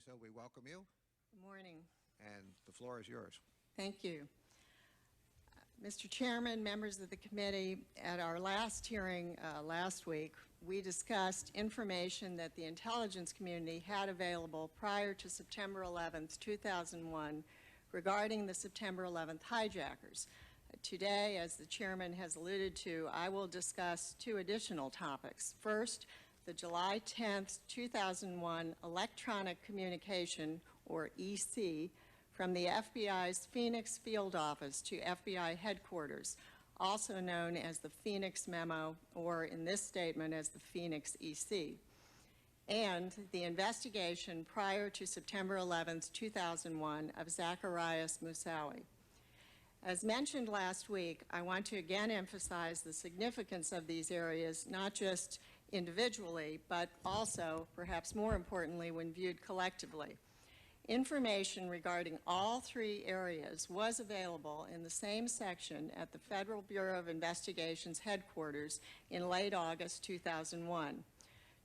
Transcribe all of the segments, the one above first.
Ms. Hill, we welcome you. Good morning. And the floor is yours. Thank you. Mr. Chairman, members of the committee, at our last hearing last week, we discussed information that the intelligence community had available prior to September 11th, 2001, regarding the September 11th hijackers. Today, as the chairman has alluded to, I will discuss two additional topics. First, the July 10th, 2001 electronic communication, or EC, from the FBI's Phoenix field office to FBI headquarters, also known as the Phoenix memo, or in this statement as the Phoenix EC, and the investigation prior to September 11th, 2001 of Zacarias Moussaoui. As mentioned last week, I want to again emphasize the significance of these areas, not just individually, but also, perhaps more importantly, when viewed collectively. Information regarding all three areas was available in the same section at the Federal Bureau of Investigation's headquarters in late August 2001.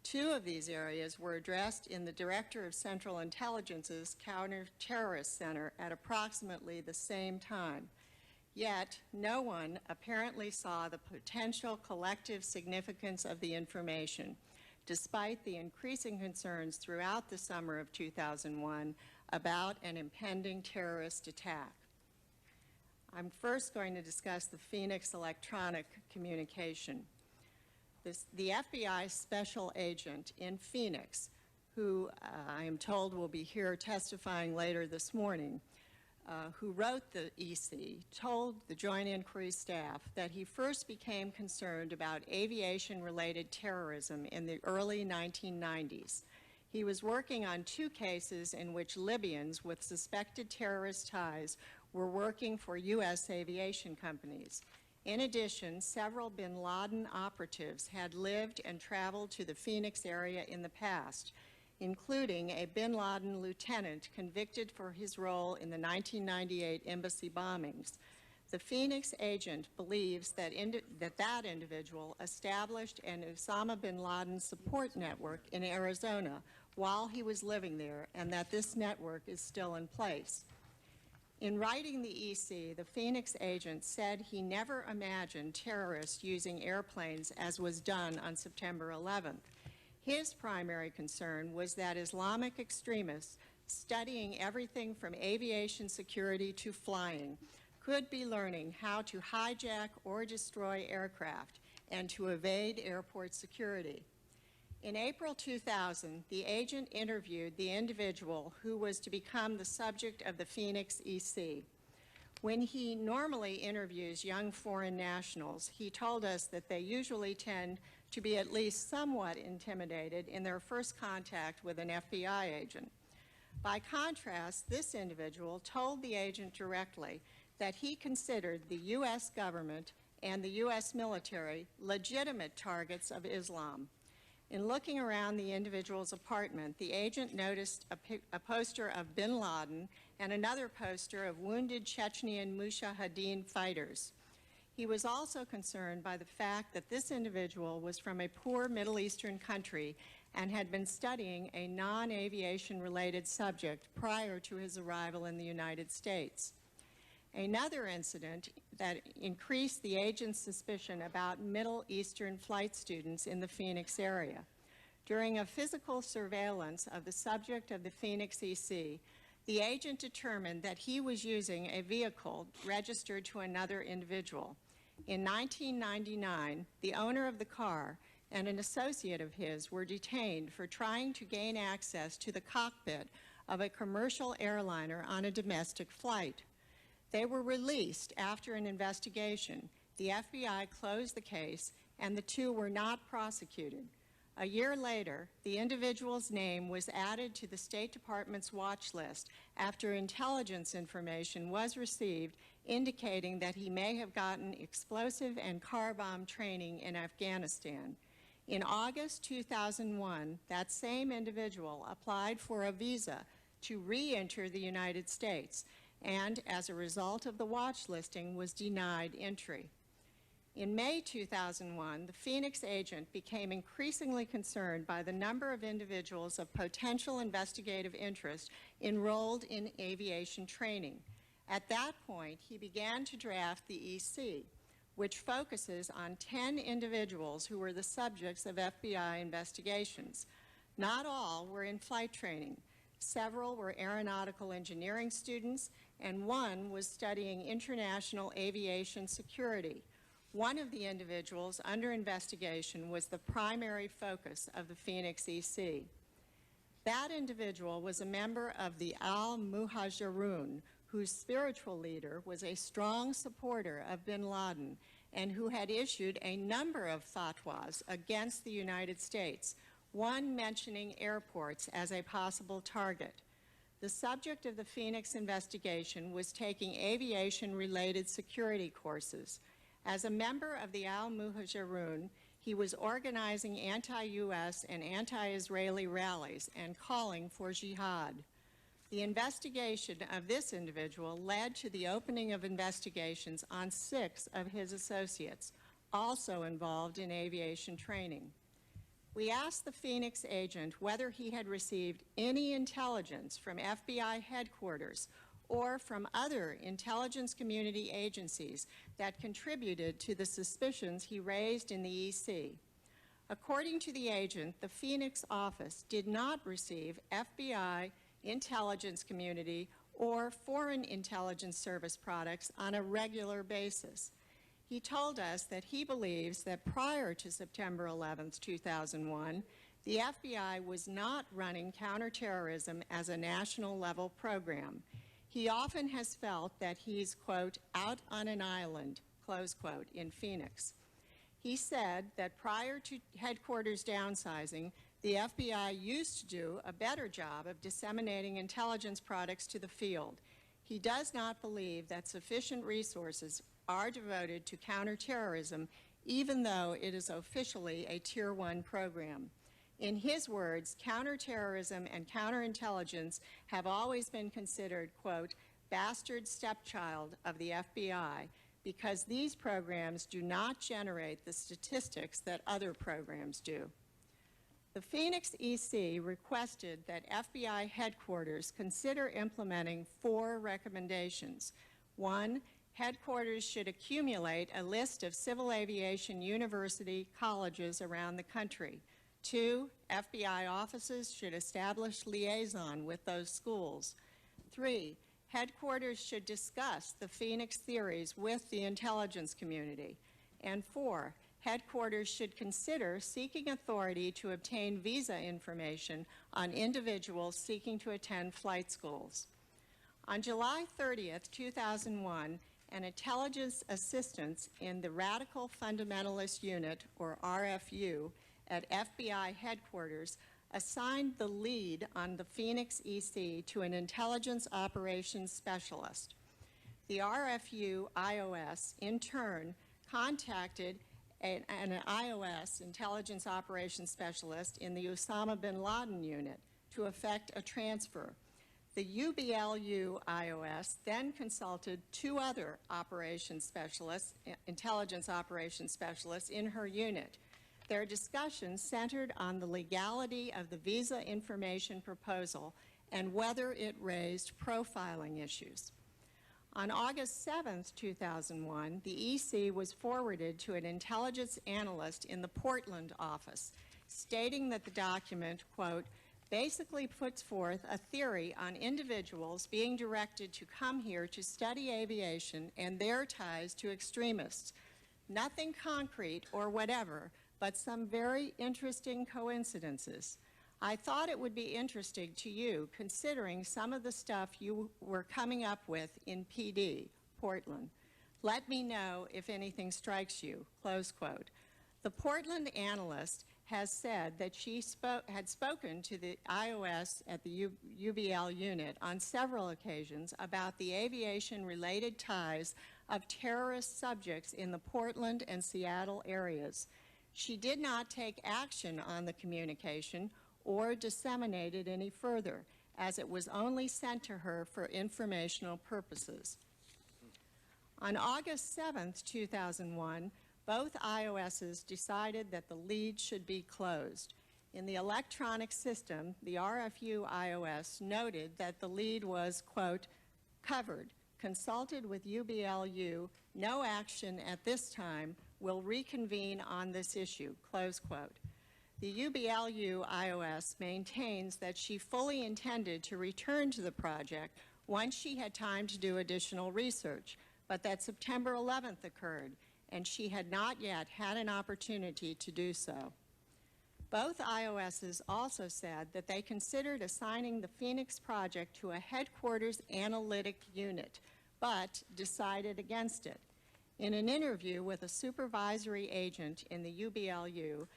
Two of these areas were addressed in the Director of Central Intelligence's Counter-Terrorist Center at approximately the same time. Yet, no one apparently saw the potential collective significance of the information, despite the increasing concerns throughout the summer of 2001 about an impending terrorist attack. I'm first going to discuss the Phoenix electronic communication. The FBI special agent in Phoenix, who I am told will be here testifying later this morning, who wrote the EC, told the Joint Inquiry staff that he first became concerned about aviation-related terrorism in the early 1990s. He was working on two cases in which Libyans with suspected terrorist ties were working for U.S. aviation companies. In addition, several bin Laden operatives had lived and traveled to the Phoenix area in the past, including a bin Laden lieutenant convicted for his role in the 1998 embassy bombings. The Phoenix agent believes that that individual established an Osama bin Laden support network in Arizona while he was living there, and that this network is still in place. In writing the EC, the Phoenix agent said he never imagined terrorists using airplanes as was done on September 11th. His primary concern was that Islamic extremists studying everything from aviation security to flying could be learning how to hijack or destroy aircraft and to evade airport security. In April 2000, the agent interviewed the individual who was to become the subject of the Phoenix EC. When he normally interviews young foreign nationals, he told us that they usually tend to be at least somewhat intimidated in their first contact with an FBI agent. By contrast, this individual told the agent directly that he considered the U.S. government and the U.S. military legitimate targets of Islam. In looking around the individual's apartment, the agent noticed a poster of bin Laden and another poster of wounded Chechnyan Mujahideen fighters. He was also concerned by the fact that this individual was from a poor Middle Eastern country and had been studying a non-aviation related subject prior to his arrival in the United States. Another incident that increased the agent's suspicion about Middle Eastern flight students in the Phoenix area. During a physical surveillance of the subject of the Phoenix EC, the agent determined that he was using a vehicle registered to another individual. In 1999, the owner of the car and an associate of his were detained for trying to gain access to the cockpit of a commercial airliner on a domestic flight. They were released after an investigation. The FBI closed the case, and the two were not prosecuted. A year later, the individual's name was added to the State Department's watch list after intelligence information was received indicating that he may have gotten explosive and car bomb training in Afghanistan. In August 2001, that same individual applied for a visa to re-enter the United States, and as a result of the watch listing was denied entry. In May 2001, the Phoenix agent became increasingly concerned by the number of individuals of potential investigative interest enrolled in aviation training. At that point, he began to draft the EC, which focuses on 10 individuals who were the subjects of FBI investigations. Not all were in flight training. Several were aeronautical engineering students, and one was studying international aviation security. One of the individuals under investigation was the primary focus of the Phoenix EC. That individual was a member of the Al-Muhajirun, whose spiritual leader was a strong supporter of bin Laden and who had issued a number of fatwas against the United States, one mentioning airports as a possible target. The subject of the Phoenix investigation was taking aviation-related security courses. As a member of the Al-Muhajirun, he was organizing anti-U.S. and anti-Israeli rallies and calling for jihad. The investigation of this individual led to the opening of investigations on 6 of his associates, also involved in aviation training. We asked the Phoenix agent whether he had received any intelligence from FBI headquarters or from other intelligence community agencies that contributed to the suspicions he raised in the EC. According to the agent, the Phoenix office did not receive FBI, intelligence community, or foreign intelligence service products on a regular basis. He told us that he believes that prior to September 11, 2001, the FBI was not running counterterrorism as a national level program. He often has felt that he's, quote, out on an island, close quote, in Phoenix. He said that prior to headquarters downsizing, the FBI used to do a better job of disseminating intelligence products to the field. He does not believe that sufficient resources are devoted to counterterrorism, even though it is officially a Tier 1 program. In his words, counterterrorism and counterintelligence have always been considered, quote, bastard stepchild of the FBI because these programs do not generate the statistics that other programs do. The Phoenix EC requested that FBI headquarters consider implementing 4 recommendations. 1, headquarters should accumulate a list of civil aviation university colleges around the country. 2, FBI offices should establish liaison with those schools. 3, headquarters should discuss the Phoenix theories with the intelligence community. And 4, headquarters should consider seeking authority to obtain visa information on individuals seeking to attend flight schools. On July 30th, 2001, an intelligence assistant in the Radical Fundamentalist Unit, or RFU, at FBI headquarters assigned the lead on the Phoenix EC to an intelligence operations specialist. The RFU IOS, in turn, contacted an IOS, intelligence operations specialist, in the Osama bin Laden unit to effect a transfer. The UBLU IOS then consulted 2 other operations specialists, intelligence operations specialists, in her unit. Their discussions centered on the legality of the visa information proposal and whether it raised profiling issues. On August 7, 2001, the EC was forwarded to an intelligence analyst in the Portland office, stating that the document, quote, basically puts forth a theory on individuals being directed to come here to study aviation and their ties to extremists. Nothing concrete or whatever, but some very interesting coincidences. I thought it would be interesting to you, considering some of the stuff you were coming up with in PD, Portland. Let me know if anything strikes you, close quote. The Portland analyst has said that she had spoken to the IOS at the UBL unit on several occasions about the aviation-related ties of terrorist subjects in the Portland and Seattle areas. She did not take action on the communication or disseminate it any further, as it was only sent to her for informational purposes. On August 7, 2001, both IOSs decided that the lead should be closed. In the electronic system, the RFU IOS noted that the lead was, quote, covered, consulted with UBLU, no action at this time, will reconvene on this issue, close quote. The UBLU IOS maintains that she fully intended to return to the project once she had time to do additional research, but that September 11th occurred, and she had not yet had an opportunity to do so. Both IOSs also said that they considered assigning the Phoenix project to a headquarters analytic unit, but decided against it. In an interview with a supervisory agent in the UBLU,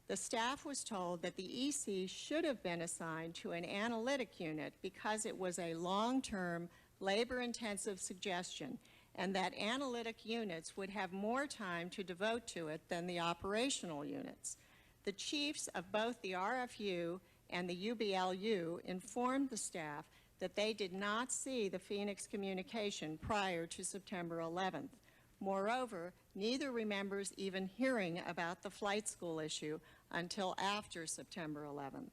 the staff was told that the EC should have been assigned to an analytic unit because it was a long-term, labor-intensive suggestion, and that analytic units would have more time to devote to it than the operational units. The chiefs of both the RFU and the UBLU informed the staff that they did not see the Phoenix communication prior to September 11th. Moreover, neither remembers even hearing about the flight school issue until after September 11th.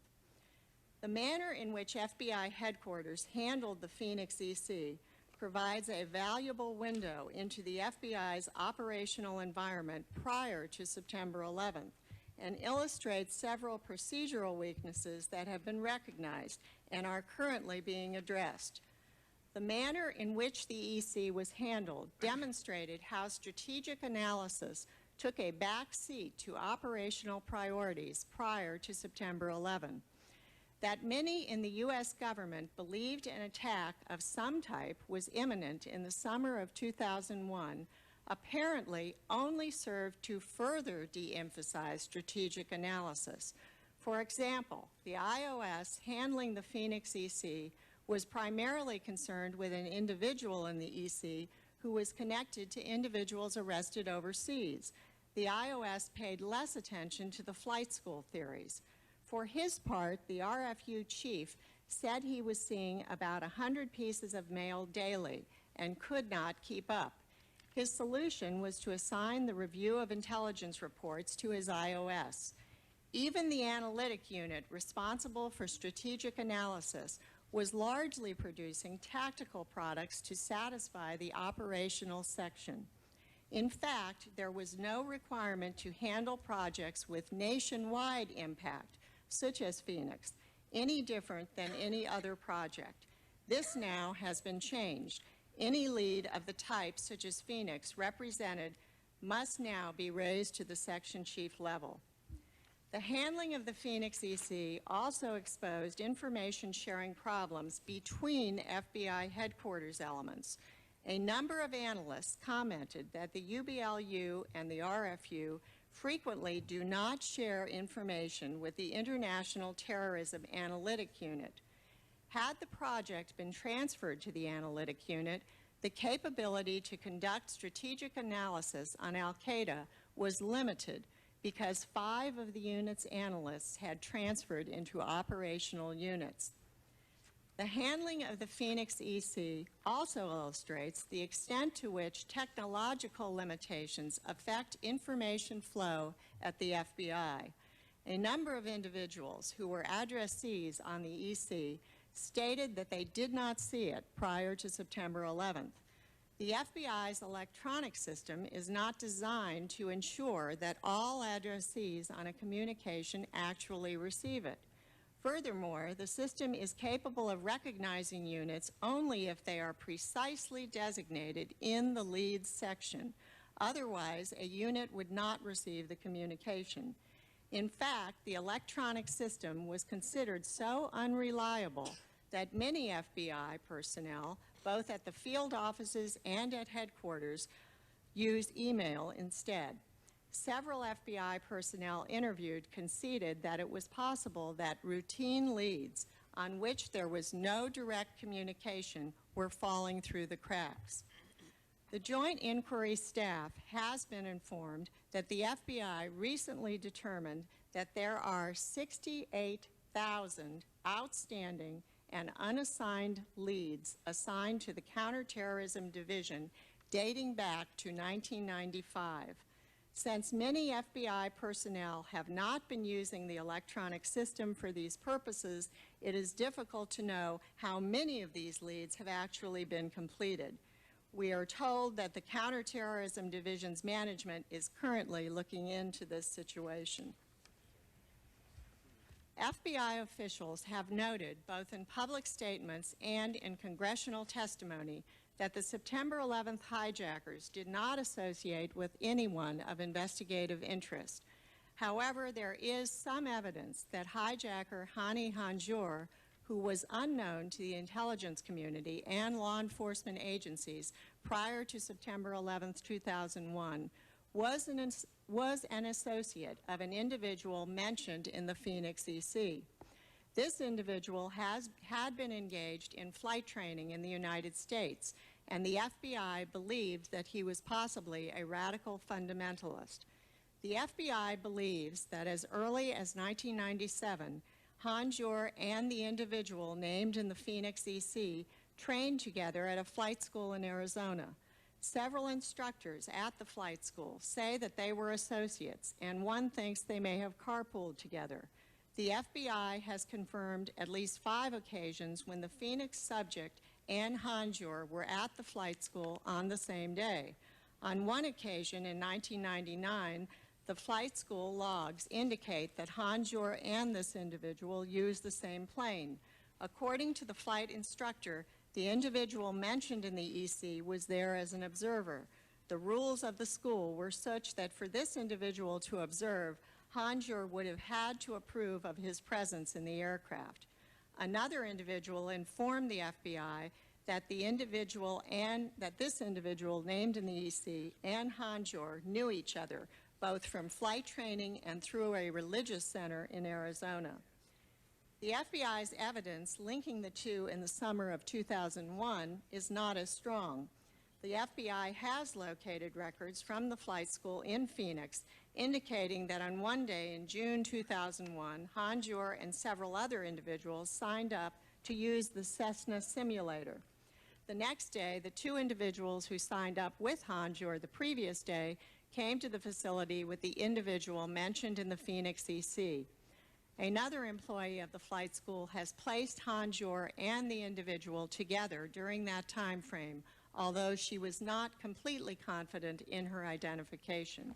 The manner in which FBI headquarters handled the Phoenix EC provides a valuable window into the FBI's operational environment prior to September 11th and illustrates several procedural weaknesses that have been recognized and are currently being addressed. The manner in which the EC was handled demonstrated how strategic analysis took a back seat to operational priorities prior to September 11. That many in the U.S. government believed an attack of some type was imminent in the summer of 2001 apparently only served to further de-emphasize strategic analysis. For example, the IOS handling the Phoenix EC was primarily concerned with an individual in the EC who was connected to individuals arrested overseas. The IOS paid less attention to the flight school theories. For his part, the RFU chief said he was seeing about 100 pieces of mail daily and could not keep up. His solution was to assign the review of intelligence reports to his IOS. Even the analytic unit responsible for strategic analysis was largely producing tactical products to satisfy the operational section. In fact, there was no requirement to handle projects with nationwide impact, such as Phoenix, any different than any other project. This now has been changed. Any lead of the type, such as Phoenix, represented must now be raised to the section chief level. The handling of the Phoenix EC also exposed information sharing problems between FBI headquarters elements. A number of analysts commented that the UBLU and the RFU frequently do not share information with the International Terrorism Analytic Unit. Had the project been transferred to the analytic unit, the capability to conduct strategic analysis on al-Qaeda was limited because 5 of the unit's analysts had transferred into operational units. The handling of the Phoenix EC also illustrates the extent to which technological limitations affect information flow at the FBI. A number of individuals who were addressees on the EC stated that they did not see it prior to September 11th. The FBI's electronic system is not designed to ensure that all addressees on a communication actually receive it. Furthermore, the system is capable of recognizing units only if they are precisely designated in the leads section. Otherwise, a unit would not receive the communication. In fact, the electronic system was considered so unreliable that many FBI personnel, both at the field offices and at headquarters, used email instead. Several FBI personnel interviewed conceded that it was possible that routine leads on which there was no direct communication were falling through the cracks. The Joint Inquiry staff has been informed that the FBI recently determined that there are 68,000 outstanding and unassigned leads assigned to the Counterterrorism Division dating back to 1995. Since many FBI personnel have not been using the electronic system for these purposes, it is difficult to know how many of these leads have actually been completed. We are told that the Counterterrorism Division's management is currently looking into this situation. FBI officials have noted, both in public statements and in congressional testimony, that the September 11th hijackers did not associate with anyone of investigative interest. However, there is some evidence that hijacker Hani Hanjour, who was unknown to the intelligence community and law enforcement agencies prior to September 11th, 2001, was an associate of an individual mentioned in the Phoenix EC. This individual had been engaged in flight training in the United States, and the FBI believed that he was possibly a radical fundamentalist. The FBI believes that as early as 1997, Hanjour and the individual named in the Phoenix EC trained together at a flight school in Arizona. Several instructors at the flight school say that they were associates, and one thinks they may have carpooled together. The FBI has confirmed at least 5 occasions when the Phoenix subject and Hanjour were at the flight school on the same day. On one occasion in 1999, the flight school logs indicate that Hanjour and this individual used the same plane. According to the flight instructor, the individual mentioned in the EC was there as an observer. The rules of the school were such that for this individual to observe, Hanjour would have had to approve of his presence in the aircraft. Another individual informed the FBI that this individual named in the EC and Hanjour knew each other, both from flight training and through a religious center in Arizona. The FBI's evidence linking the two in the summer of 2001 is not as strong. The FBI has located records from the flight school in Phoenix indicating that on one day in June 2001, Hanjour and several other individuals signed up to use the Cessna simulator. The next day, the 2 individuals who signed up with Hanjour the previous day came to the facility with the individual mentioned in the Phoenix EC. Another employee of the flight school has placed Hanjour and the individual together during that time frame, although she was not completely confident in her identification.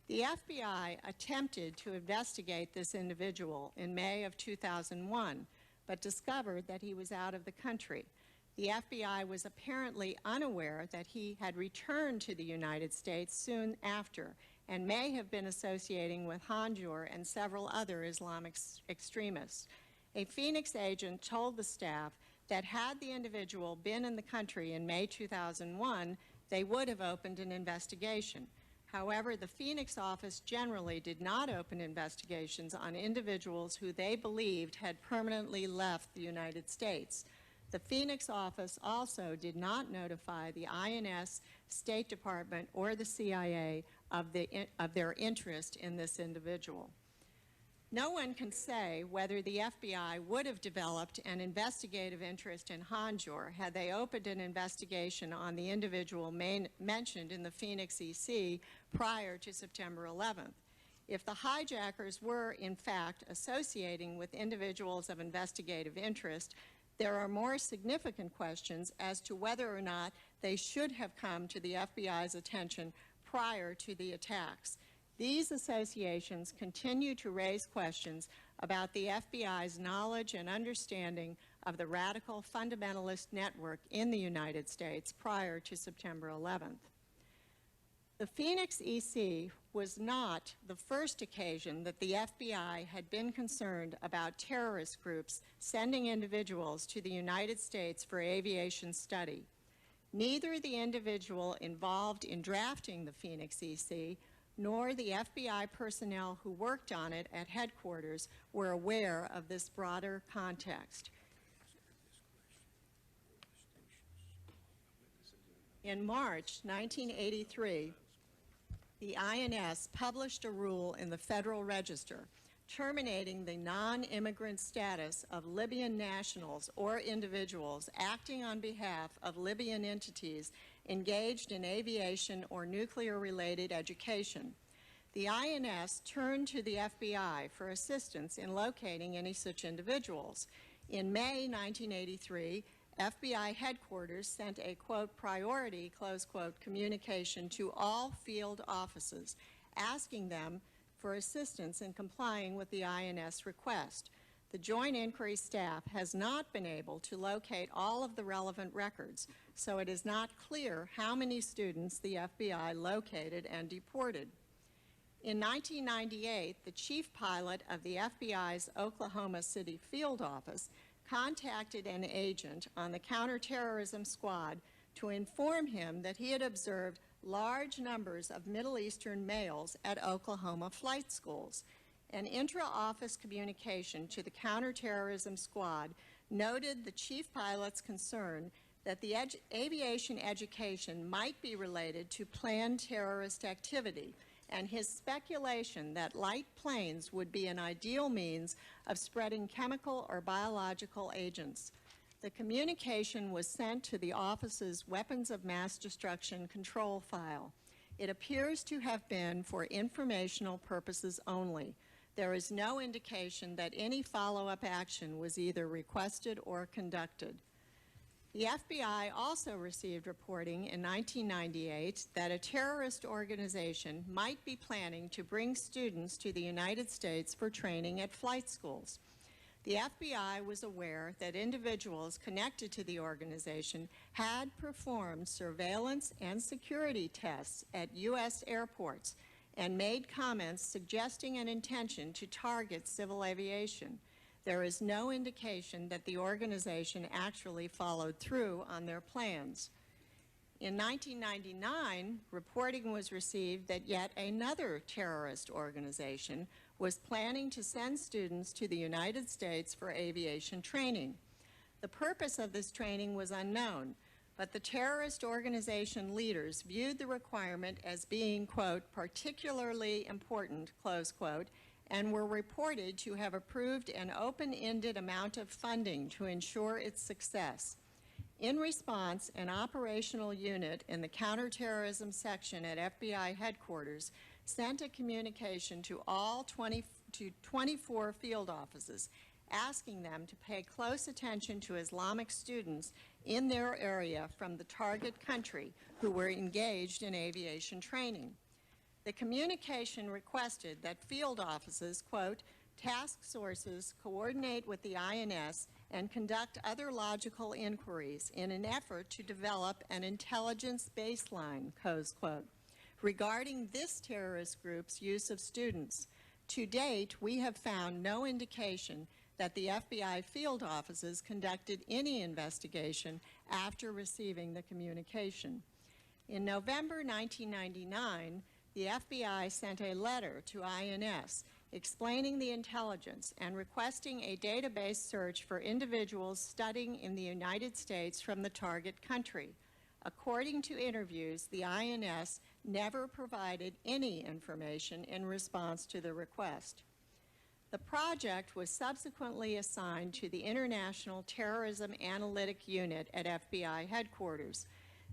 The FBI attempted to investigate this individual in May of 2001, but discovered that he was out of the country. The FBI was apparently unaware that he had returned to the United States soon after and may have been associating with Hanjour and several other Islamic extremists. A Phoenix agent told the staff that had the individual been in the country in May 2001, they would have opened an investigation. However, the Phoenix office generally did not open investigations on individuals who they believed had permanently left the United States. The Phoenix office also did not notify the INS, State Department, or the CIA of their interest in this individual. No one can say whether the FBI would have developed an investigative interest in Hanjour had they opened an investigation on the individual mentioned in the Phoenix EC prior to September 11th. If the hijackers were, in fact, associating with individuals of investigative interest, there are more significant questions as to whether or not they should have come to the FBI's attention prior to the attacks. These associations continue to raise questions about the FBI's knowledge and understanding of the radical fundamentalist network in the United States prior to September 11th. The Phoenix EC was not the first occasion that the FBI had been concerned about terrorist groups sending individuals to the United States for aviation study. Neither the individual involved in drafting the Phoenix EC nor the FBI personnel who worked on it at headquarters were aware of this broader context. In March 1983, the INS published a rule in the Federal Register terminating the non-immigrant status of Libyan nationals or individuals acting on behalf of Libyan entities engaged in aviation or nuclear-related education. The INS turned to the FBI for assistance in locating any such individuals. In May 1983, FBI headquarters sent a, quote, priority, close quote, communication to all field offices, asking them for assistance in complying with the INS request. The Joint Inquiry staff has not been able to locate all of the relevant records, so it is not clear how many students the FBI located and deported. In 1998, the chief pilot of the FBI's Oklahoma City field office contacted an agent on the counterterrorism squad to inform him that he had observed large numbers of Middle Eastern males at Oklahoma flight schools. An intra-office communication to the counterterrorism squad noted the chief pilot's concern that the aviation education might be related to planned terrorist activity, and his speculation that light planes would be an ideal means of spreading chemical or biological agents. The communication was sent to the office's Weapons of Mass Destruction control file. It appears to have been for informational purposes only. There is no indication that any follow-up action was either requested or conducted. The FBI also received reporting in 1998 that a terrorist organization might be planning to bring students to the United States for training at flight schools. The FBI was aware that individuals connected to the organization had performed surveillance and security tests at U.S. airports and made comments suggesting an intention to target civil aviation. There is no indication that the organization actually followed through on their plans. In 1999, reporting was received that yet another terrorist organization was planning to send students to the United States for aviation training. The purpose of this training was unknown, but the terrorist organization leaders viewed the requirement as being, quote, particularly important, close quote, and were reported to have approved an open-ended amount of funding to ensure its success. In response, an operational unit in the counterterrorism section at FBI headquarters sent a communication to all 24 field offices, asking them to pay close attention to Islamic students in their area from the target country who were engaged in aviation training. The communication requested that field offices, quote, task sources coordinate with the INS and conduct other logical inquiries in an effort to develop an intelligence baseline, close quote, regarding this terrorist group's use of students. To date, we have found no indication that the FBI field offices conducted any investigation after receiving the communication. In November 1999, the FBI sent a letter to INS explaining the intelligence and requesting a database search for individuals studying in the United States from the target country. According to interviews, the INS never provided any information in response to the request. The project was subsequently assigned to the International Terrorism Analytic Unit at FBI headquarters.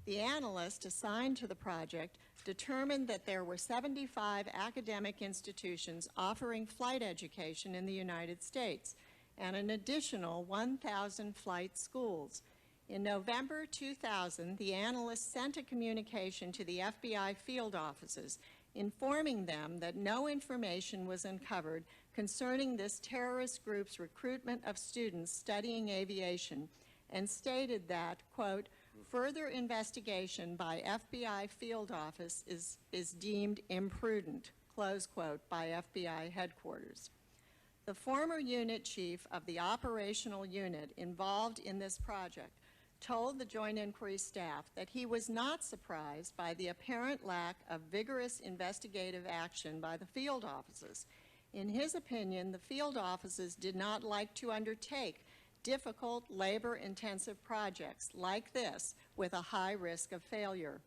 The analyst assigned to the project determined that there were 75 academic institutions offering flight education in the United States and an additional 1,000 flight schools. In November 2000, the analyst sent a communication to the FBI field offices informing them that no information was uncovered concerning this terrorist group's recruitment of students studying aviation, and stated that, quote, further investigation by FBI field office is deemed imprudent, close quote, by FBI headquarters. The former unit chief of the operational unit involved in this project told the Joint Inquiry staff that he was not surprised by the apparent lack of vigorous investigative action by the field offices. In his opinion, the field offices did not like to undertake difficult, labor-intensive projects like this with a high risk of failure.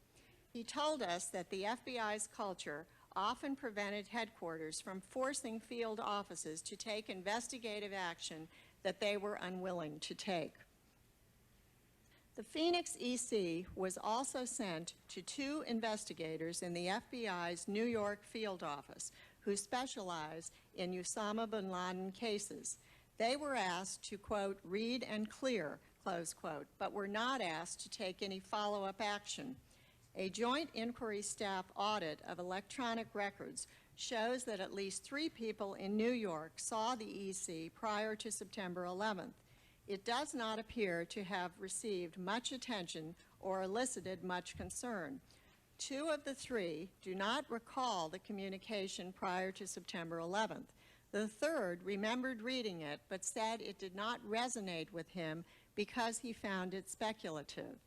He told us that the FBI's culture often prevented headquarters from forcing field offices to take investigative action that they were unwilling to take. The Phoenix EC was also sent to 2 investigators in the FBI's New York field office who specialize in Osama bin Laden cases. They were asked to, quote, read and clear, close quote, but were not asked to take any follow-up action. A joint inquiry staff audit of electronic records shows that at least 3 people in New York saw the EC prior to September 11th. It does not appear to have received much attention or elicited much concern. 2 of the 3 do not recall the communication prior to September 11th. The third remembered reading it, but said it did not resonate with him because he found it speculative.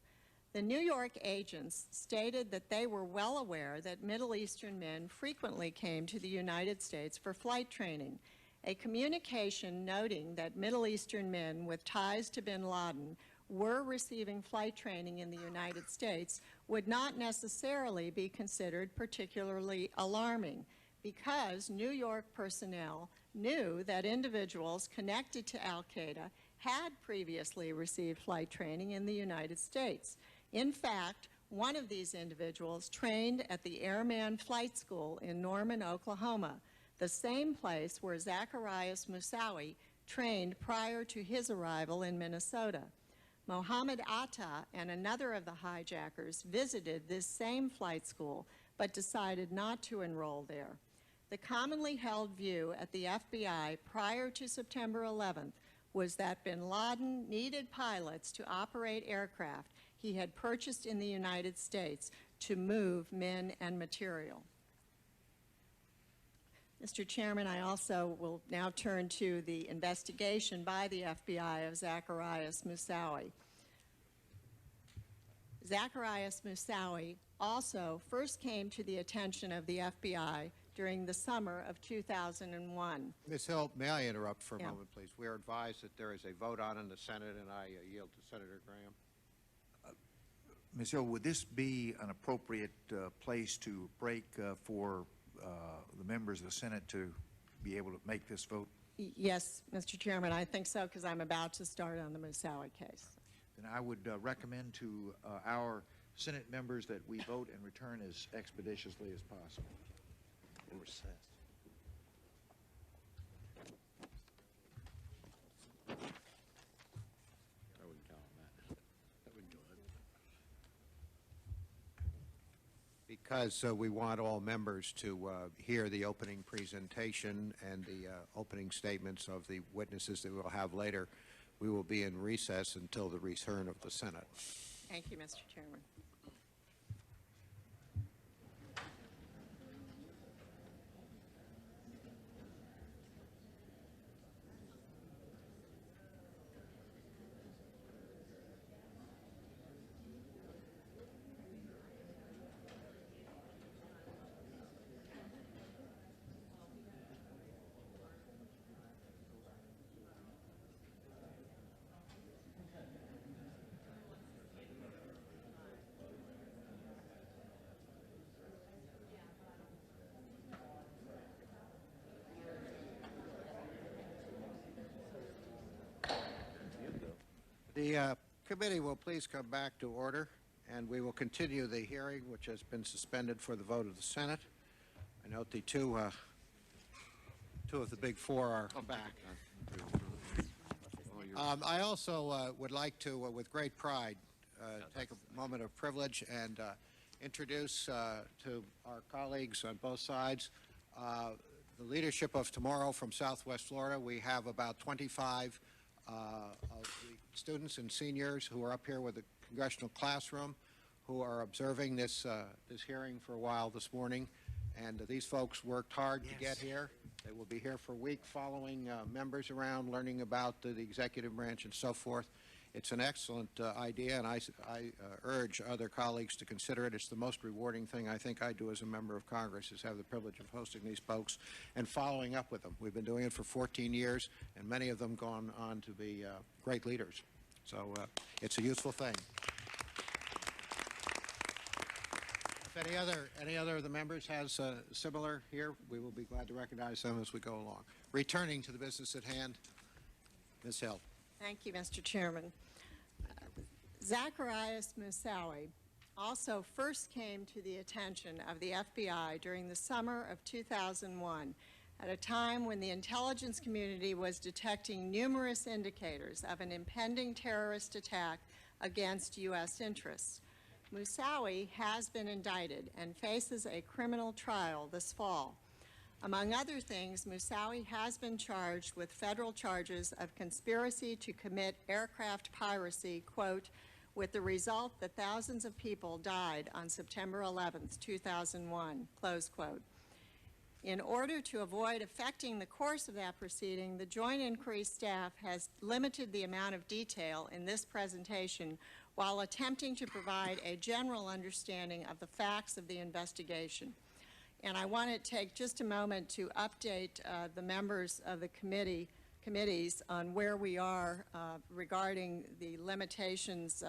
The New York agents stated that they were well aware that Middle Eastern men frequently came to the United States for flight training. A communication noting that Middle Eastern men with ties to bin Laden were receiving flight training in the United States would not necessarily be considered particularly alarming, because New York personnel knew that individuals connected to al-Qaeda had previously received flight training in the United States. In fact, one of these individuals trained at the Airman Flight School in Norman, Oklahoma, the same place where Zacharias Moussaoui trained prior to his arrival in Minnesota. Mohammed Atta and another of the hijackers visited this same flight school, but decided not to enroll there. The commonly held view at the FBI prior to September 11th was that bin Laden needed pilots to operate aircraft he had purchased in the United States to move men and material. Mr. Chairman, I also will now turn to the investigation by the FBI of Zacharias Moussaoui. Zacharias Moussaoui also first came to the attention of the FBI during the summer of 2001. Ms. Hill, may I interrupt for a Yeah. moment, please? We are advised that there is a vote on in the Senate, and I yield to Senator Graham. Ms. Hill, would this be an appropriate place to break for the members of the Senate to be able to make this vote? Yes, Mr. Chairman, I think so, because I'm about to start on the Moussaoui case. Then I would recommend to our Senate members that we vote and return as expeditiously as possible. In recess. I wouldn't tell him that. That wouldn't do it. Because we want all members to hear the opening presentation and the opening statements of the witnesses that we'll have later, we will be in recess until the return of the Senate. Thank you, Mr. Chairman. The committee will please come back to order, and we will continue the hearing, which has been suspended for the vote of the Senate. I note the two of the big four are back. I also would like to, with great pride, take a moment of privilege and introduce to our colleagues on both sides the leadership of tomorrow from Southwest Florida. We have about 25 of the students and seniors who are up here with the congressional classroom, who are observing this hearing for a while this morning. And these folks worked hard to get here. They will be here for a week following members around, learning about the executive branch and so forth. It's an excellent idea, and I urge other colleagues to consider it. It's the most rewarding thing I think I do as a member of Congress, is have the privilege of hosting these folks and following up with them. We've been doing it for 14 years, and many of them gone on to be great leaders. So it's a useful thing. If any other of the members has similar here, we will be glad to recognize them as we go along. Returning to the business at hand, Ms. Hill. Thank you, Mr. Chairman. Zacharias Moussaoui also first came to the attention of the FBI during the summer of 2001, at a time when the intelligence community was detecting numerous indicators of an impending terrorist attack against U.S. interests. Moussaoui has been indicted and faces a criminal trial this fall. Among other things, Moussaoui has been charged with federal charges of conspiracy to commit aircraft piracy, quote, with the result that thousands of people died on September 11th, 2001, close quote. In order to avoid affecting the course of that proceeding, the Joint Inquiry staff has limited the amount of detail in this presentation while attempting to provide a general understanding of the facts of the investigation. And I want to take just a moment to update the members of the committees on where we are regarding the limitations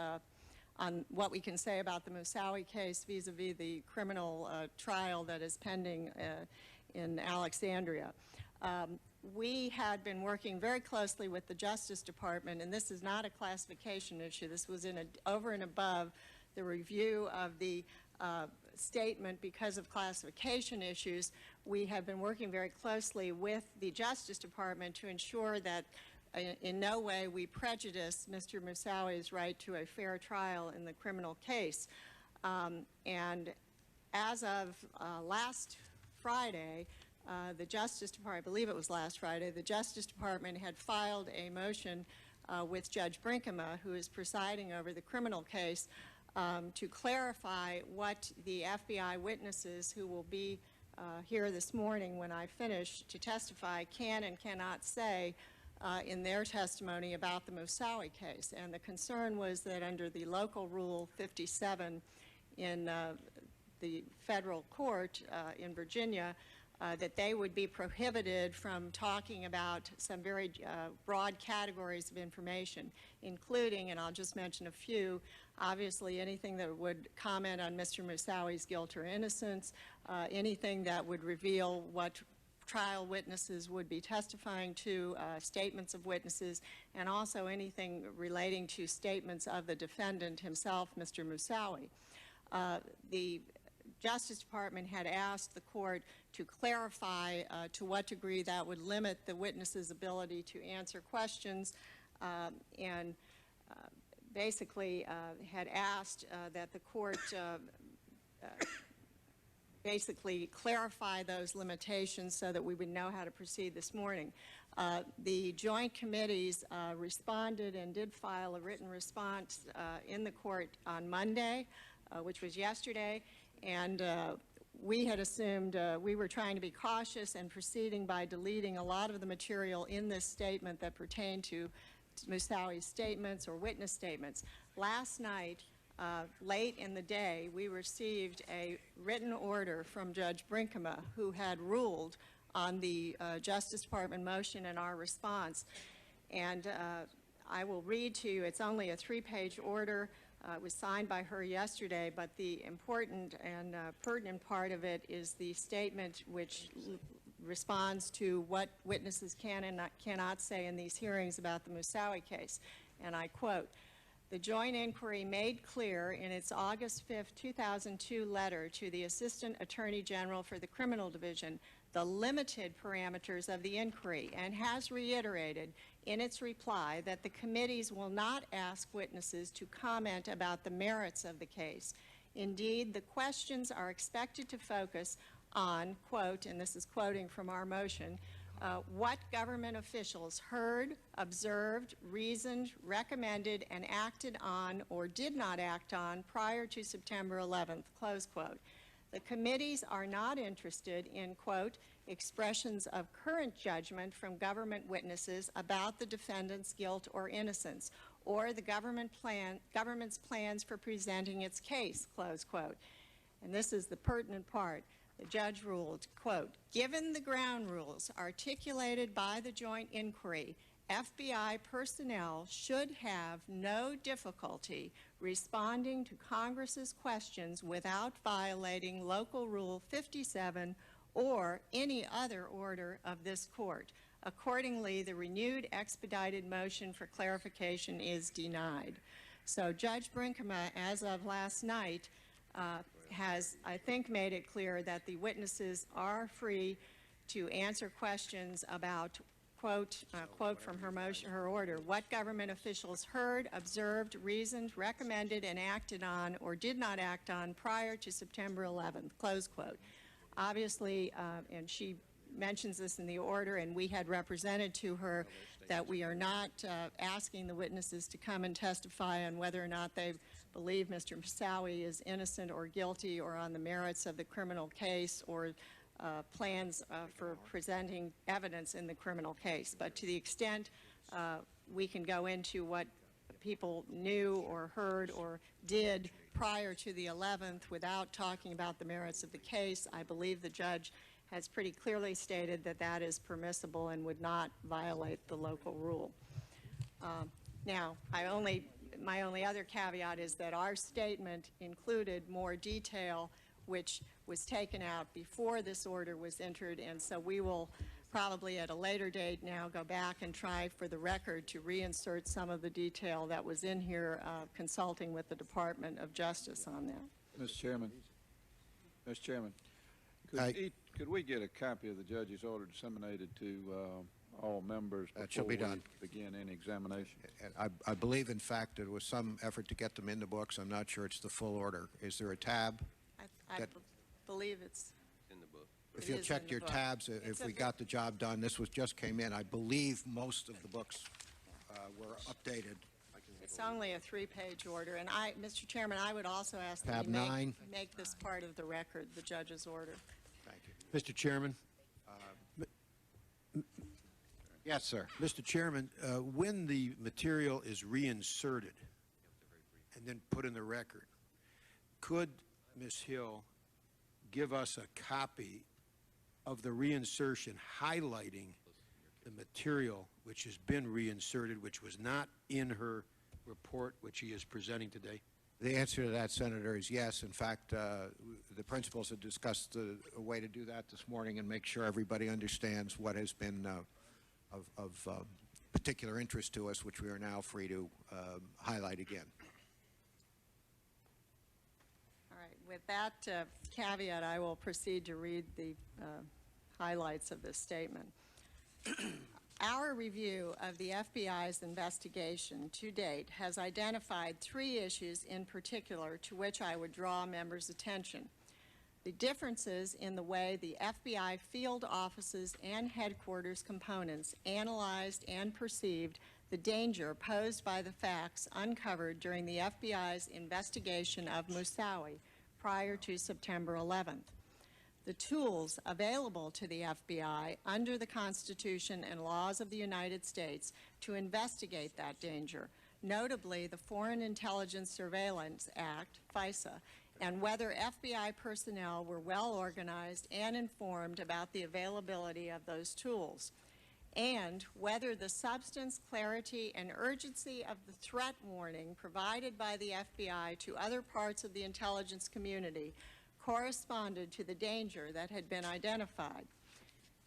on what we can say about the Moussaoui case vis-a-vis the criminal trial that is pending in Alexandria. We had been working very closely with the Justice Department, and this is not a classification issue. This was over and above the review of the statement because of classification issues. We have been working very closely with the Justice Department to ensure that in no way we prejudice Mr. Moussaoui's right to a fair trial in the criminal case. And as of last Friday, the Justice Department, I believe it was last Friday, the Justice Department had filed a motion with Judge Brinkema, who is presiding over the criminal case, to clarify what the FBI witnesses who will be here this morning when I finish to testify can and cannot say in their testimony about the Moussaoui case. And the concern was that under the local rule 57 in the federal court in Virginia, that they would be prohibited from talking about some very broad categories of information, including, and I'll just mention a few, obviously anything that would comment on Mr. Moussaoui's guilt or innocence, anything that would reveal what trial witnesses would be testifying to, statements of witnesses, and also anything relating to statements of the defendant himself, Mr. Moussaoui. The Justice Department had asked the court to clarify to what degree that would limit the witness's ability to answer questions, and basically had asked that the court basically clarify those limitations so that we would know how to proceed this morning. The joint committees responded and did file a written response in the court on Monday, which was yesterday, and we had assumed we were trying to be cautious and proceeding by deleting a lot of the material in this statement that pertained to Moussaoui's statements or witness statements. Last night, late in the day, we received a written order from Judge Brinkema, who had ruled on the Justice Department motion and our response. And I will read to you, it's only a 3-page order. It was signed by her yesterday, but the important and pertinent part of it is the statement which responds to what witnesses can and cannot say in these hearings about the Moussaoui case. And I quote, "The joint inquiry made clear in its August 5, 2002 letter to the Assistant Attorney General for the Criminal Division the limited parameters of the inquiry and has reiterated in its reply that the committees will not ask witnesses to comment about the merits of the case. Indeed, the questions are expected to focus on, quote, and this is quoting from our motion, what government officials heard, observed, reasoned, recommended, and acted on or did not act on prior to September 11th, close quote. The committees are not interested in, quote, expressions of current judgment from government witnesses about the defendant's guilt or innocence, or the government's plans for presenting its case, close quote." And this is the pertinent part. The judge ruled, quote, "Given the ground rules articulated by the joint inquiry, FBI personnel should have no difficulty responding to Congress's questions without violating Local Rule 57 or any other order of this court. Accordingly, the renewed expedited motion for clarification is denied." So Judge Brinkema, as of last night, has, I think, made it clear that the witnesses are free to answer questions about, quote from her motion, her order, what government officials heard, observed, reasoned, recommended, and acted on or did not act on prior to September 11th, close quote. Obviously, and she mentions this in the order, and we had represented to her that we are not asking the witnesses to come and testify on whether or not they believe Mr. Moussaoui is innocent or guilty or on the merits of the criminal case or plans for presenting evidence in the criminal case. But to the extent we can go into what people knew or heard or did prior to the 11th without talking about the merits of the case, I believe the judge has pretty clearly stated that that is permissible and would not violate the local rule. Now, my only other caveat is that our statement included more detail which was taken out before this order was entered, and so we will probably at a later date now go back and try for the record to reinsert some of the detail that was in here, consulting with the Department of Justice on that. Mr. Chairman, could we get a copy of the judge's order disseminated to all members That shall be done. we begin any examination? And I believe, in fact, there was some effort to get them in the books. I'm not sure it's the full order. Is there a tab? I believe it's In the book. If It you'll is check in the your book. tabs, It's if a we book. got the job done, this just came in. I believe most of the books were updated. It's only a 3-page order, and Mr. Chairman, I would also ask that Tab you 9. make this part of the record, the judge's order. Thank you. Mr. Chairman, Yes, sir. Mr. Chairman, when the material is reinserted and then put in the record, could Ms. Hill give us a copy of the reinsertion highlighting the material which has been reinserted, which was not in her report, which she is presenting today? The answer to that, Senator, is yes. In fact, the principals have discussed a way to do that this morning and make sure everybody understands what has been of particular interest to us, which we are now free to highlight again. All right, with that caveat, I will proceed to read the highlights of this statement. Our review of the FBI's investigation to date has identified 3 issues in particular to which I would draw members' attention. The differences in the way the FBI field offices and headquarters components analyzed and perceived the danger posed by the facts uncovered during the FBI's investigation of Moussaoui prior to September 11th. The tools available to the FBI under the Constitution and laws of the United States to investigate that danger, notably the Foreign Intelligence Surveillance Act, FISA, and whether FBI personnel were well organized and informed about the availability of those tools, and whether the substance, clarity, and urgency of the threat warning provided by the FBI to other parts of the intelligence community corresponded to the danger that had been identified.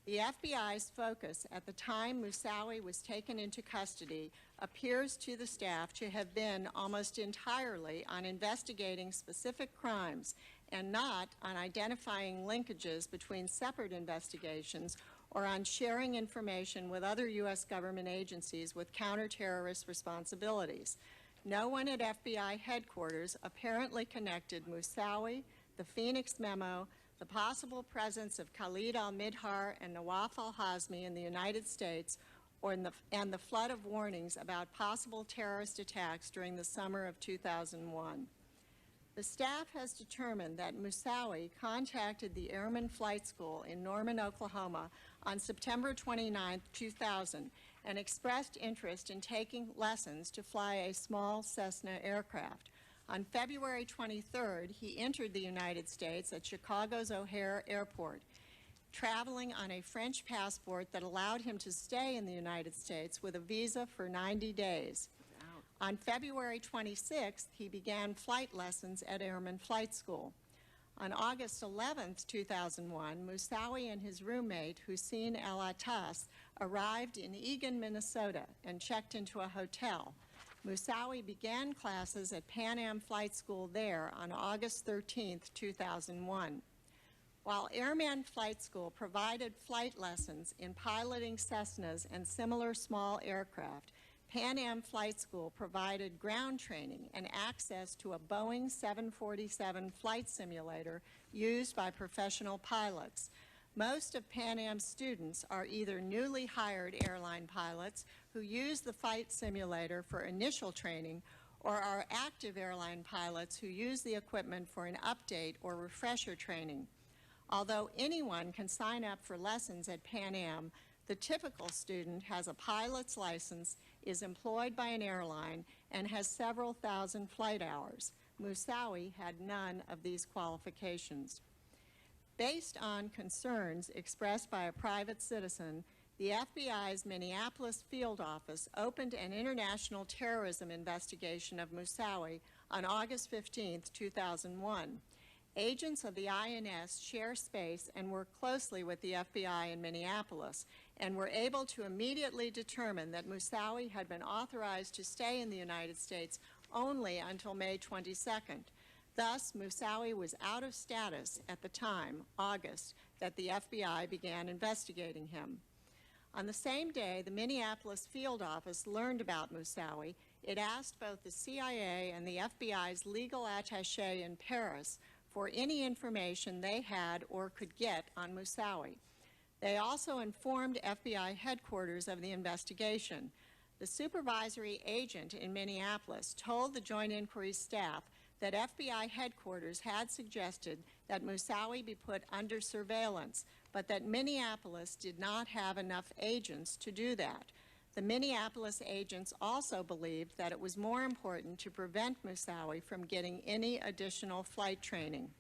The FBI's focus at the time Moussaoui was taken into custody appears to the staff to have been almost entirely on investigating specific crimes and not on identifying linkages between separate investigations or on sharing information with other U.S. government agencies with counter-terrorist responsibilities. No one at FBI headquarters apparently connected Moussaoui, the Phoenix memo, the possible presence of Khalid al-Midhar and Nawaf al-Hazmi in the United States, and the flood of warnings about possible terrorist attacks during the summer of 2001. The staff has determined that Moussaoui contacted the Airman Flight School in Norman, Oklahoma on September 29, 2000, and expressed interest in taking lessons to fly a small Cessna aircraft. On February 23rd, he entered the United States at Chicago's O'Hare Airport, traveling on a French passport that allowed him to stay in the United States with a visa for 90 days. On February 26th, he began flight lessons at Airman Flight School. On August 11th, 2001, Moussaoui and his roommate, Hussein El Attas, arrived in Eagan, Minnesota, and checked into a hotel. Moussaoui began classes at Pan Am Flight School there on August 13, 2001. While Airman Flight School provided flight lessons in piloting Cessnas and similar small aircraft, Pan Am Flight School provided ground training and access to a Boeing 747 flight simulator used by professional pilots. Most of Pan Am's students are either newly hired airline pilots who use the flight simulator for initial training, or are active airline pilots who use the equipment for an update or refresher training. Although anyone can sign up for lessons at Pan Am, the typical student has a pilot's license, is employed by an airline, and has several thousand flight hours. Moussaoui had none of these qualifications. Based on concerns expressed by a private citizen, the FBI's Minneapolis field office opened an international terrorism investigation of Moussaoui on August 15, 2001. Agents of the INS share space and work closely with the FBI in Minneapolis, and were able to immediately determine that Moussaoui had been authorized to stay in the United States only until May 22nd. Thus, Moussaoui was out of status at the time, August, that the FBI began investigating him. On the same day the Minneapolis field office learned about Moussaoui, it asked both the CIA and the FBI's legal attaché in Paris for any information they had or could get on Moussaoui. They also informed FBI headquarters of the investigation. The supervisory agent in Minneapolis told the Joint Inquiry staff that FBI headquarters had suggested that Moussaoui be put under surveillance, but that Minneapolis did not have enough agents to do that. The Minneapolis agents also believed that it was more important to prevent Moussaoui from getting any additional flight training.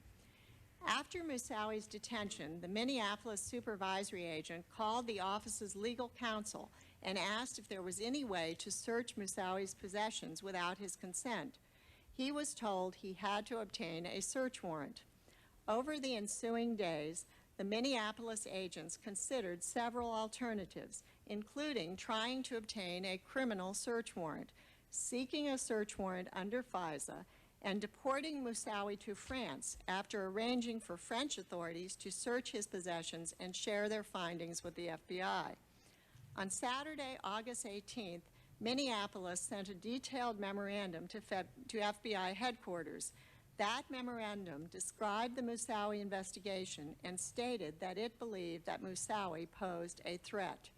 After Moussaoui's detention, the Minneapolis supervisory agent called the office's legal counsel and asked if there was any way to search Moussaoui's possessions without his consent. He was told he had to obtain a search warrant. Over the ensuing days, the Minneapolis agents considered several alternatives, including trying to obtain a criminal search warrant, seeking a search warrant under FISA, and deporting Moussaoui to France after arranging for French authorities to search his possessions and share their findings with the FBI. On Saturday, August 18th, Minneapolis sent a detailed memorandum to FBI headquarters. That memorandum described the Moussaoui investigation and stated that it believed that Moussaoui posed a threat.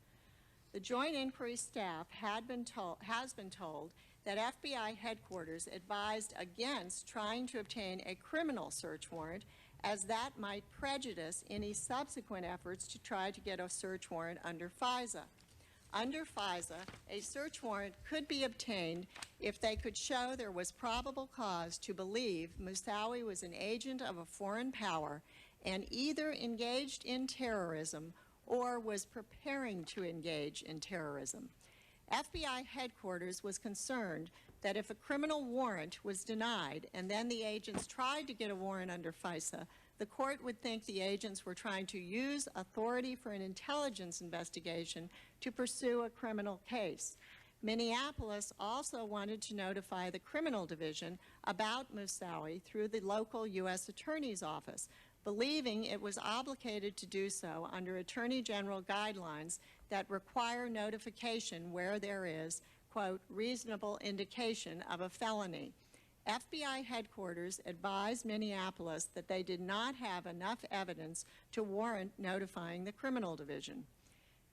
The Joint Inquiry staff has been told that FBI headquarters advised against trying to obtain a criminal search warrant, as that might prejudice any subsequent efforts to try to get a search warrant under FISA. Under FISA, a search warrant could be obtained if they could show there was probable cause to believe Moussaoui was an agent of a foreign power and either engaged in terrorism or was preparing to engage in terrorism. FBI headquarters was concerned that if a criminal warrant was denied and then the agents tried to get a warrant under FISA, the court would think the agents were trying to use authority for an intelligence investigation to pursue a criminal case. Minneapolis also wanted to notify the criminal division about Moussaoui through the local U.S. Attorney's Office, believing it was obligated to do so under Attorney General guidelines that require notification where there is, quote, reasonable indication of a felony. FBI headquarters advised Minneapolis that they did not have enough evidence to warrant notifying the criminal division.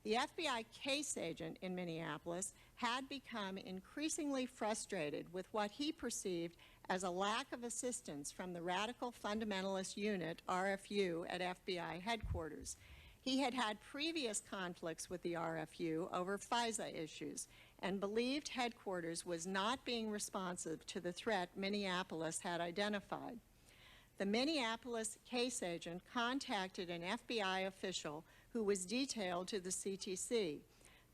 The FBI case agent in Minneapolis had become increasingly frustrated with what he perceived as a lack of assistance from the Radical Fundamentalist Unit, RFU, at FBI headquarters. He had had previous conflicts with the RFU over FISA issues and believed headquarters was not being responsive to the threat Minneapolis had identified. The Minneapolis case agent contacted an FBI official who was detailed to the CTC.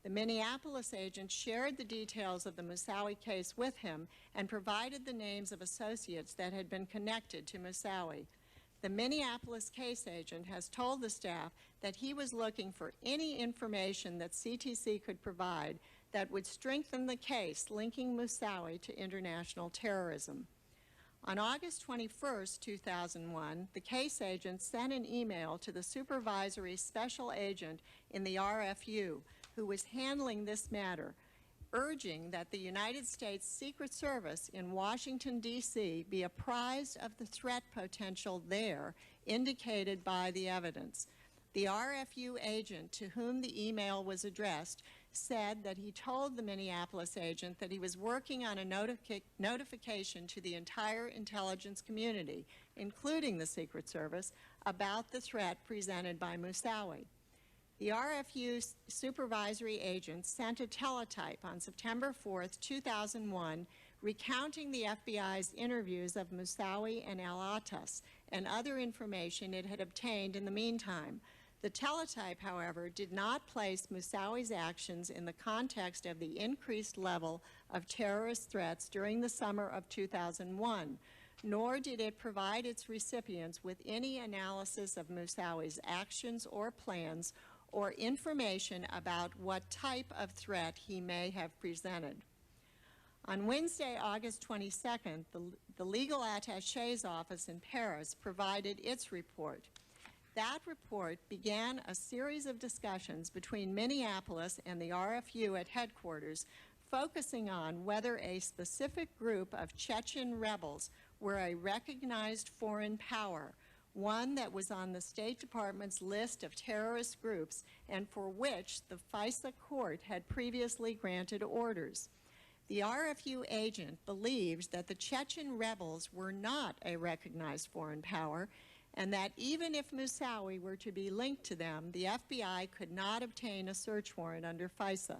The Minneapolis agent shared the details of the Moussaoui case with him and provided the names of associates that had been connected to Moussaoui. The Minneapolis case agent has told the staff that he was looking for any information that CTC could provide that would strengthen the case linking Moussaoui to international terrorism. On August 21, 2001, the case agent sent an email to the supervisory special agent in the RFU who was handling this matter, urging that the United States Secret Service in Washington, D.C. be apprised of the threat potential there indicated by the evidence. The RFU agent to whom the email was addressed said that he told the Minneapolis agent that he was working on a notification to the entire intelligence community, including the Secret Service, about the threat presented by Moussaoui. The RFU supervisory agent sent a teletype on September 4, 2001, recounting the FBI's interviews of Moussaoui and al-Attas and other information it had obtained in the meantime. The teletype, however, did not place Moussaoui's actions in the context of the increased level of terrorist threats during the summer of 2001, nor did it provide its recipients with any analysis of Moussaoui's actions or plans or information about what type of threat he may have presented. On Wednesday, August 22nd, the legal attaché's office in Paris provided its report. That report began a series of discussions between Minneapolis and the RFU at headquarters, focusing on whether a specific group of Chechen rebels were a recognized foreign power, one that was on the State Department's list of terrorist groups and for which the FISA court had previously granted orders. The RFU agent believed that the Chechen rebels were not a recognized foreign power, and that even if Moussaoui were to be linked to them, the FBI could not obtain a search warrant under FISA.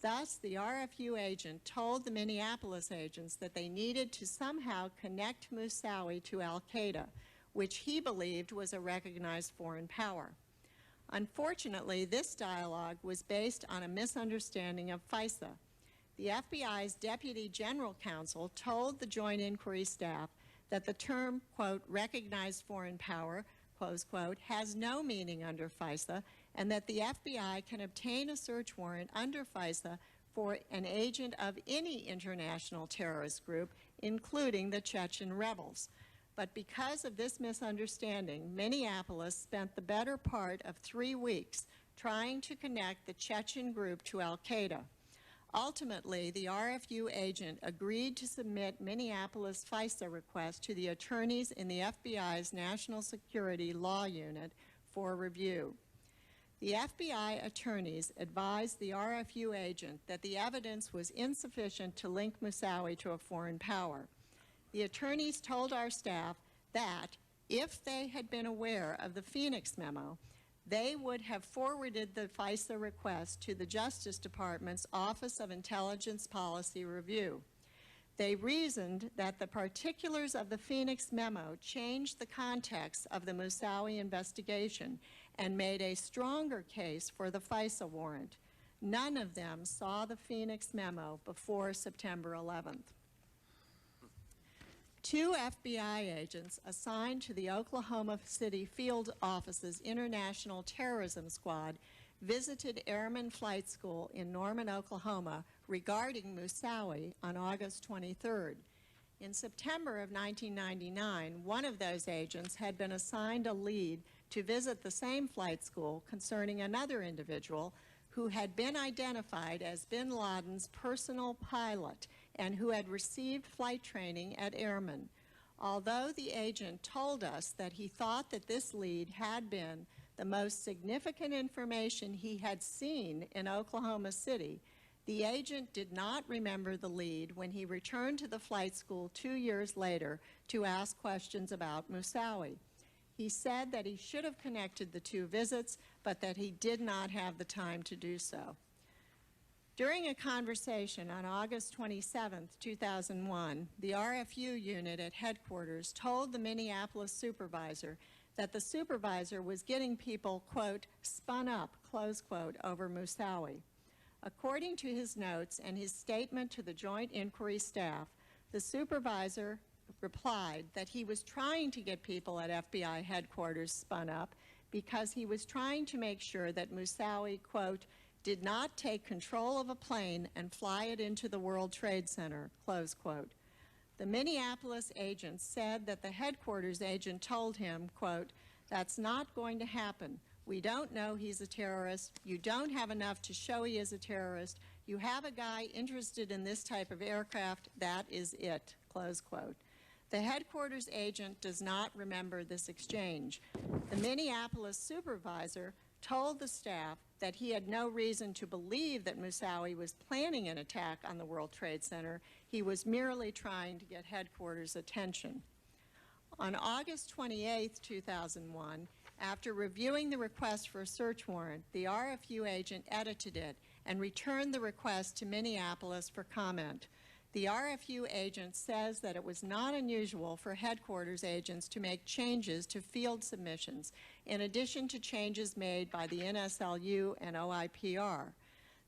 Thus, the RFU agent told the Minneapolis agents that they needed to somehow connect Moussaoui to al-Qaeda, which he believed was a recognized foreign power. Unfortunately, this dialogue was based on a misunderstanding of FISA. The FBI's Deputy General Counsel told the Joint Inquiry staff that the term, quote, recognized foreign power, close quote, has no meaning under FISA, and that the FBI can obtain a search warrant under FISA for an agent of any international terrorist group, including the Chechen rebels. But because of this misunderstanding, Minneapolis spent the better part of 3 weeks trying to connect the Chechen group to al-Qaeda. Ultimately, the RFU agent agreed to submit Minneapolis FISA requests to the attorneys in the FBI's National Security Law Unit for review. The FBI attorneys advised the RFU agent that the evidence was insufficient to link Moussaoui to a foreign power. The attorneys told our staff that if they had been aware of the Phoenix memo, they would have forwarded the FISA request to the Justice Department's Office of Intelligence Policy Review. They reasoned that the particulars of the Phoenix memo changed the context of the Moussaoui investigation and made a stronger case for the FISA warrant. None of them saw the Phoenix memo before September 11th. 2 FBI agents assigned to the Oklahoma City Field Office's International Terrorism Squad visited Airman Flight School in Norman, Oklahoma, regarding Moussaoui on August 23rd. In September of 1999, one of those agents had been assigned a lead to visit the same flight school concerning another individual who had been identified as bin Laden's personal pilot and who had received flight training at Airman. Although the agent told us that he thought that this lead had been the most significant information he had seen in Oklahoma City, the agent did not remember the lead when he returned to the flight school 2 years later to ask questions about Moussaoui. He said that he should have connected the 2 visits, but that he did not have the time to do so. During a conversation on August 27, 2001, the RFU unit at headquarters told the Minneapolis supervisor that the supervisor was getting people, quote, spun up, close quote, over Moussaoui. According to his notes and his statement to the Joint Inquiry staff, the supervisor replied that he was trying to get people at FBI headquarters spun up because he was trying to make sure that Moussaoui, quote, did not take control of a plane and fly it into the World Trade Center, close quote. The Minneapolis agent said that the headquarters agent told him, quote, "That's not going to happen. We don't know he's a terrorist. You don't have enough to show he is a terrorist. You have a guy interested in this type of aircraft. That is it," close quote. The headquarters agent does not remember this exchange. The Minneapolis supervisor told the staff that he had no reason to believe that Moussaoui was planning an attack on the World Trade Center. He was merely trying to get headquarters attention. On August 28, 2001, after reviewing the request for a search warrant, the RFU agent edited it and returned the request to Minneapolis for comment. The RFU agent says that it was not unusual for headquarters agents to make changes to field submissions, in addition to changes made by the NSLU and OIPR.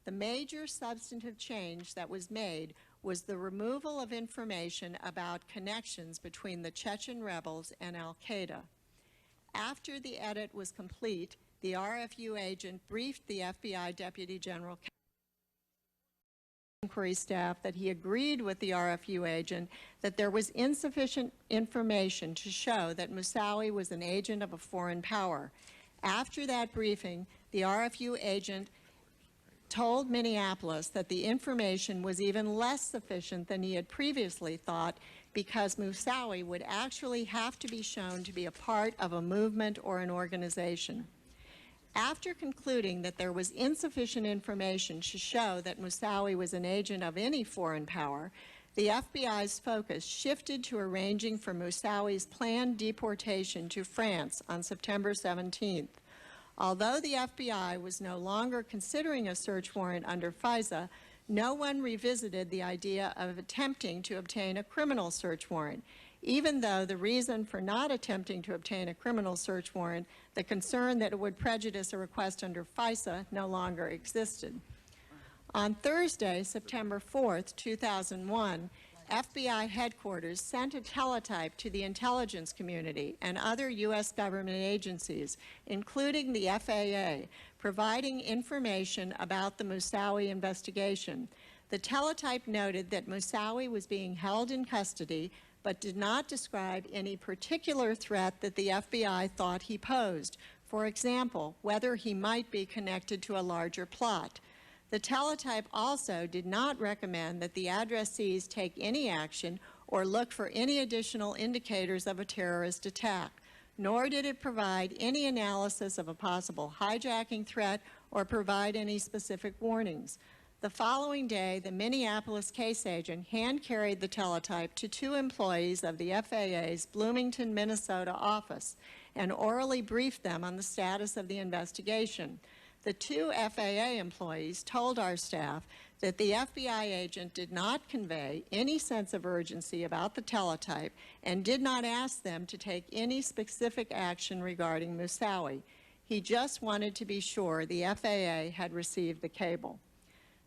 The major substantive change that was made was the removal of information about connections between the Chechen rebels and al-Qaeda. After the edit was complete, the RFU agent briefed the FBI Deputy General Inquiry staff that he agreed with the RFU agent that there was insufficient information to show that Moussaoui was an agent of a foreign power. After that briefing, the RFU agent told Minneapolis that the information was even less sufficient than he had previously thought, because Moussaoui would actually have to be shown to be a part of a movement or an organization. After concluding that there was insufficient information to show that Moussaoui was an agent of any foreign power, the FBI's focus shifted to arranging for Moussaui's planned deportation to France on September 17th. Although the FBI was no longer considering a search warrant under FISA, no one revisited the idea of attempting to obtain a criminal search warrant, even though the reason for not attempting to obtain a criminal search warrant, the concern that it would prejudice a request under FISA, no longer existed. On Thursday, September 4th, 2001, FBI headquarters sent a teletype to the intelligence community and other U.S. government agencies, including the FAA, providing information about the Moussaoui investigation. The teletype noted that Moussaoui was being held in custody, but did not describe any particular threat that the FBI thought he posed. For example, whether he might be connected to a larger plot. The teletype also did not recommend that the addressees take any action or look for any additional indicators of a terrorist attack, nor did it provide any analysis of a possible hijacking threat or provide any specific warnings. The following day, the Minneapolis case agent hand-carried the teletype to 2 employees of the FAA's Bloomington, Minnesota office and orally briefed them on the status of the investigation. The 2 FAA employees told our staff that the FBI agent did not convey any sense of urgency about the teletype and did not ask them to take any specific action regarding Moussaoui. He just wanted to be sure the FAA had received the cable.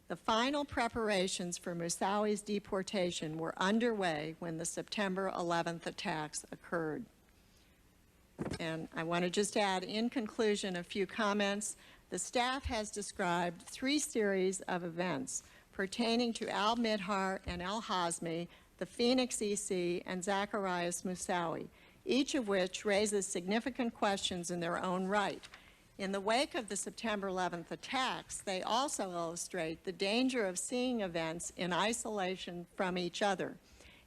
The final preparations for Moussaui's deportation were underway when the September 11th attacks occurred. And I want to just add, in conclusion, a few comments. The staff has described 3 series of events pertaining to al-Midhar and al-Hazmi, the Phoenix EC, and Zacarias Moussaoui, each of which raises significant questions in their own right. In the wake of the September 11th attacks, they also illustrate the danger of seeing events in isolation from each other.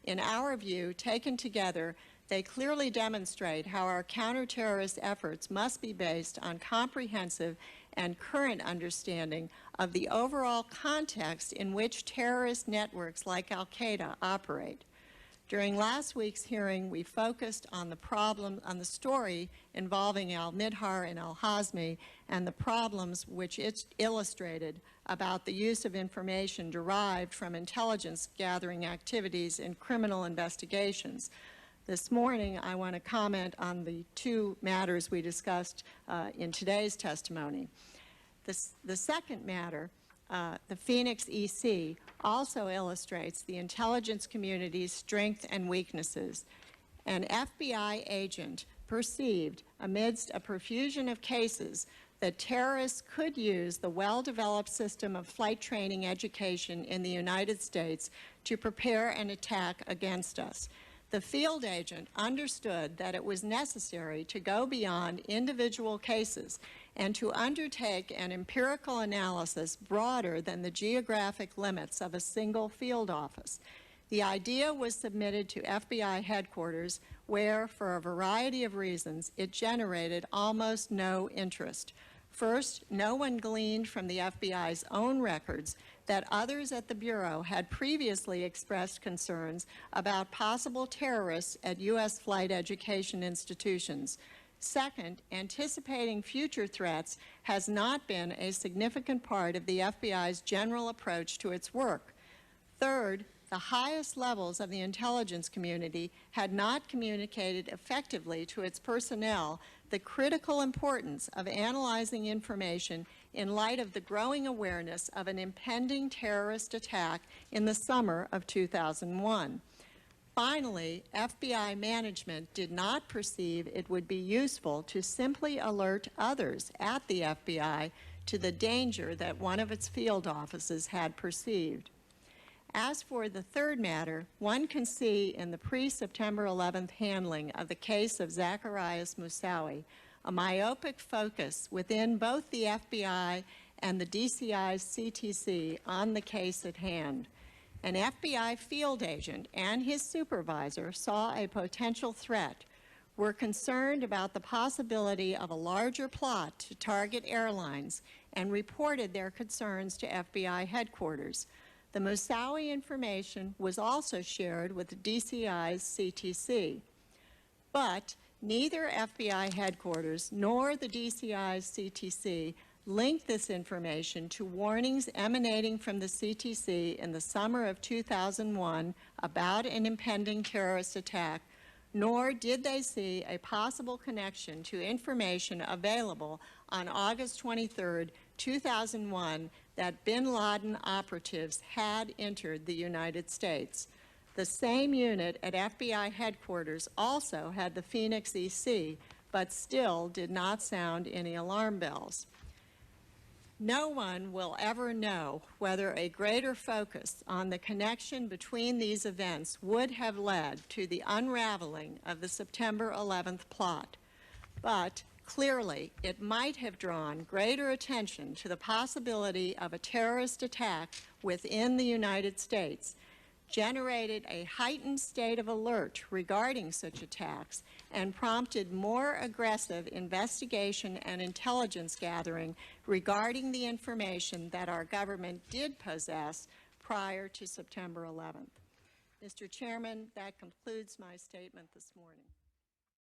In our view, taken together, they clearly demonstrate how our counterterrorist efforts must be based on comprehensive and current understanding of the overall context in which terrorist networks like al-Qaeda operate. During last week's hearing, we focused on the story involving al-Midhar and al-Hazmi and the problems which it illustrated about the use of information derived from intelligence gathering activities in criminal investigations. This morning, I want to comment on the 2 matters we discussed in today's testimony. The second matter, the Phoenix EC, also illustrates the intelligence community's strengths and weaknesses. An FBI agent perceived, amidst a profusion of cases, that terrorists could use the well-developed system of flight training education in the United States to prepare an attack against us. The field agent understood that it was necessary to go beyond individual cases and to undertake an empirical analysis broader than the geographic limits of a single field office. The idea was submitted to FBI headquarters, where, for a variety of reasons, it generated almost no interest. First, no one gleaned from the FBI's own records that others at the Bureau had previously expressed concerns about possible terrorists at U.S. flight education institutions. Second, anticipating future threats has not been a significant part of the FBI's general approach to its work. Third, the highest levels of the intelligence community had not communicated effectively to its personnel the critical importance of analyzing information in light of the growing awareness of an impending terrorist attack in the summer of 2001. Finally, FBI management did not perceive it would be useful to simply alert others at the FBI to the danger that one of its field offices had perceived. As for the third matter, one can see in the pre-September 11th handling of the case of Zacarias Moussaoui a myopic focus within both the FBI and the DCI's CTC on the case at hand. An FBI field agent and his supervisor saw a potential threat, were concerned about the possibility of a larger plot to target airlines, and reported their concerns to FBI headquarters. The Moussaoui information was also shared with the DCI's CTC. But neither FBI headquarters nor the DCI's CTC linked this information to warnings emanating from the CTC in the summer of 2001 about an impending terrorist attack, nor did they see a possible connection to information available on August 23, 2001, that bin Laden operatives had entered the United States. The same unit at FBI headquarters also had the Phoenix EC, but still did not sound any alarm bells. No one will ever know whether a greater focus on the connection between these events would have led to the unraveling of the September 11th plot. But clearly, it might have drawn greater attention to the possibility of a terrorist attack within the United States, generated a heightened state of alert regarding such attacks, and prompted more aggressive investigation and intelligence gathering regarding the information that our government did possess prior to September 11th. Mr. Chairman, that concludes my statement this morning.